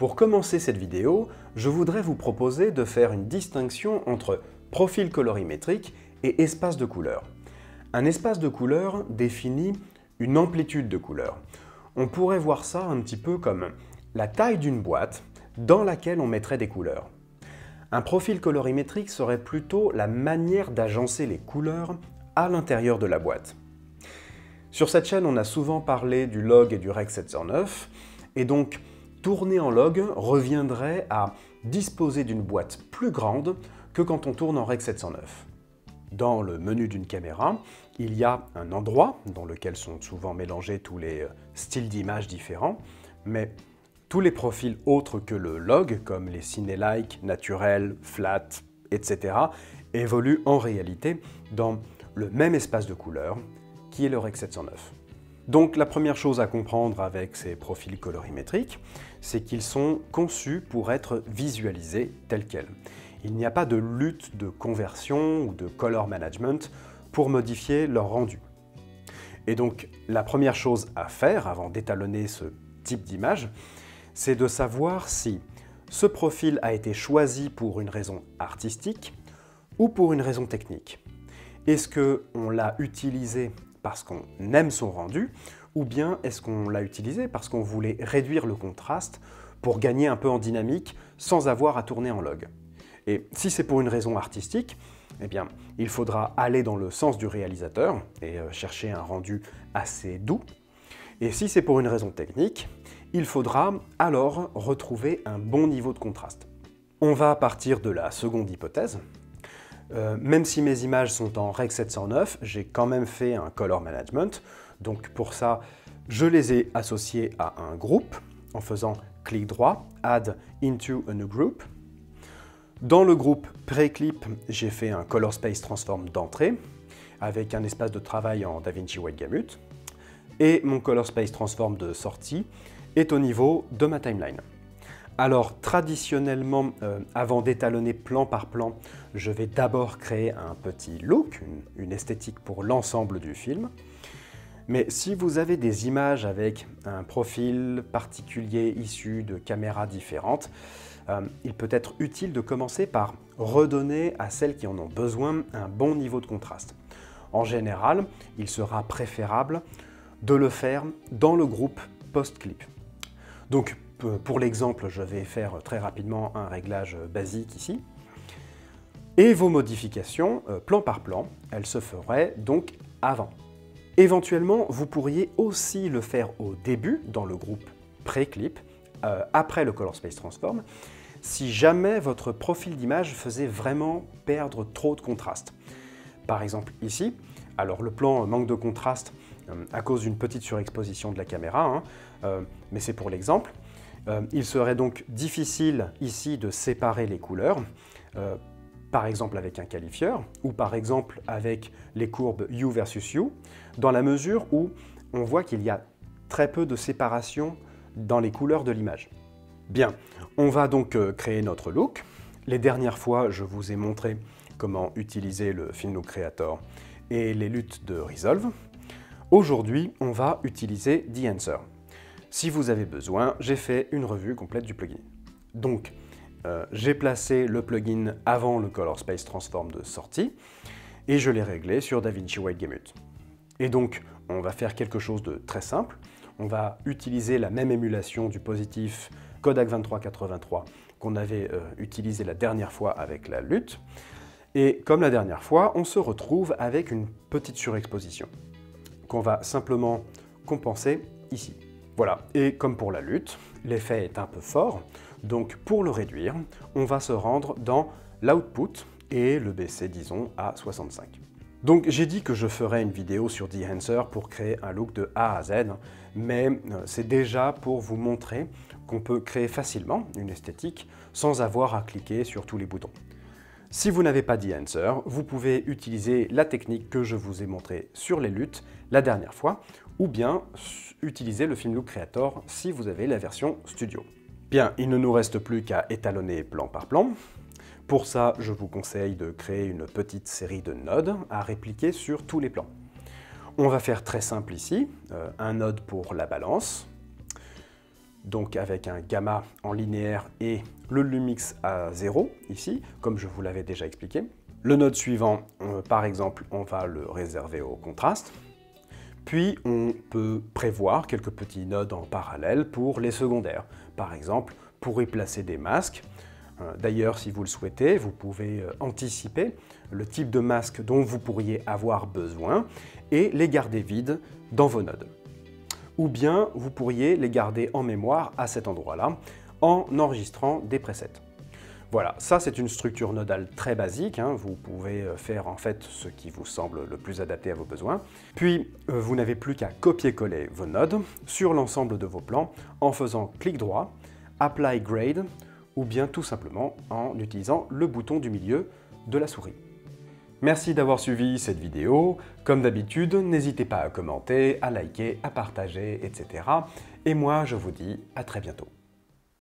Pour commencer cette vidéo, je voudrais vous proposer de faire une distinction entre profil colorimétrique et espace de couleur. Un espace de couleur définit une amplitude de couleur. On pourrait voir ça un petit peu comme la taille d'une boîte dans laquelle on mettrait des couleurs. Un profil colorimétrique serait plutôt la manière d'agencer les couleurs à l'intérieur de la boîte. Sur cette chaîne, on a souvent parlé du log et du Rec 709, et donc tourner en log reviendrait à disposer d'une boîte plus grande que quand on tourne en Rec 709. Dans le menu d'une caméra, il y a un endroit dans lequel sont souvent mélangés tous les styles d'images différents, mais tous les profils autres que le log, comme les ciné-like, naturel, flat, etc., évoluent en réalité dans le même espace de couleur qui est le Rec 709. Donc la première chose à comprendre avec ces profils colorimétriques, c'est qu'ils sont conçus pour être visualisés tels quels. Il n'y a pas de lutte de conversion ou de color management pour modifier leur rendu. Et donc la première chose à faire avant d'étalonner ce type d'image, c'est de savoir si ce profil a été choisi pour une raison artistique ou pour une raison technique. Est-ce qu'on l'a utilisé parce qu'on aime son rendu, ou bien est-ce qu'on l'a utilisé parce qu'on voulait réduire le contraste pour gagner un peu en dynamique sans avoir à tourner en log. Et si c'est pour une raison artistique, eh bien, il faudra aller dans le sens du réalisateur et chercher un rendu assez doux. Et si c'est pour une raison technique, il faudra alors retrouver un bon niveau de contraste. On va partir de la seconde hypothèse. Même si mes images sont en Rec 709, j'ai quand même fait un color management. Donc pour ça, je les ai associés à un groupe en faisant clic droit, Add into a new group. Dans le groupe Pré-Clip, j'ai fait un Color Space Transform d'entrée avec un espace de travail en DaVinci White Gamut. Et mon Color Space Transform de sortie est au niveau de ma timeline. Alors traditionnellement, avant d'étalonner plan par plan, je vais d'abord créer un petit look, une esthétique pour l'ensemble du film. Mais si vous avez des images avec un profil particulier issu de caméras différentes, il peut être utile de commencer par redonner à celles qui en ont besoin un bon niveau de contraste. En général, il sera préférable de le faire dans le groupe post-clip. Donc, pour l'exemple, je vais faire très rapidement un réglage basique ici. Et vos modifications, plan par plan, elles se feraient donc avant. Éventuellement, vous pourriez aussi le faire au début, dans le groupe pré-clip, après le Color Space Transform, si jamais votre profil d'image faisait vraiment perdre trop de contraste. Par exemple ici, alors le plan manque de contraste à cause d'une petite surexposition de la caméra, mais c'est pour l'exemple. Il serait donc difficile ici de séparer les couleurs, par exemple avec un qualifieur, ou par exemple avec les courbes U versus U, dans la mesure où on voit qu'il y a très peu de séparation dans les couleurs de l'image. Bien, on va donc créer notre look. Les dernières fois, je vous ai montré comment utiliser le Film Look Creator et les luttes de Resolve. Aujourd'hui, on va utiliser The-Answer. Si vous avez besoin, j'ai fait une revue complète du plugin. Donc, j'ai placé le plugin avant le Color Space Transform de sortie et je l'ai réglé sur DaVinci White Gamut. Et donc, on va faire quelque chose de très simple. On va utiliser la même émulation du positif Kodak 2383 qu'on avait utilisé la dernière fois avec la lutte. Et comme la dernière fois, on se retrouve avec une petite surexposition qu'on va simplement compenser ici. Voilà, et comme pour la lutte, l'effet est un peu fort, donc pour le réduire, on va se rendre dans l'output et le baisser, disons, à 65. Donc j'ai dit que je ferais une vidéo sur The-Answer pour créer un look de A à Z, mais c'est déjà pour vous montrer qu'on peut créer facilement une esthétique sans avoir à cliquer sur tous les boutons. Si vous n'avez pas The-Answer, vous pouvez utiliser la technique que je vous ai montrée sur les luttes la dernière fois, ou bien utiliser le Film Look Creator si vous avez la version studio. Bien, il ne nous reste plus qu'à étalonner plan par plan. Pour ça, je vous conseille de créer une petite série de nodes à répliquer sur tous les plans. On va faire très simple ici, un node pour la balance, donc avec un gamma en linéaire et le lumix à 0, ici, comme je vous l'avais déjà expliqué. Le node suivant, par exemple, on va le réserver au contraste. Puis on peut prévoir quelques petits nodes en parallèle pour les secondaires. Par exemple, pour y placer des masques. D'ailleurs, si vous le souhaitez, vous pouvez anticiper le type de masque dont vous pourriez avoir besoin et les garder vides dans vos nodes. Ou bien vous pourriez les garder en mémoire à cet endroit-là en enregistrant des presets. Voilà, ça c'est une structure nodale très basique, hein. Vous pouvez faire en fait ce qui vous semble le plus adapté à vos besoins. Puis vous n'avez plus qu'à copier-coller vos nodes sur l'ensemble de vos plans en faisant clic droit, Apply Grade, ou bien tout simplement en utilisant le bouton du milieu de la souris. Merci d'avoir suivi cette vidéo. Comme d'habitude, n'hésitez pas à commenter, à liker, à partager, etc. Et moi je vous dis à très bientôt.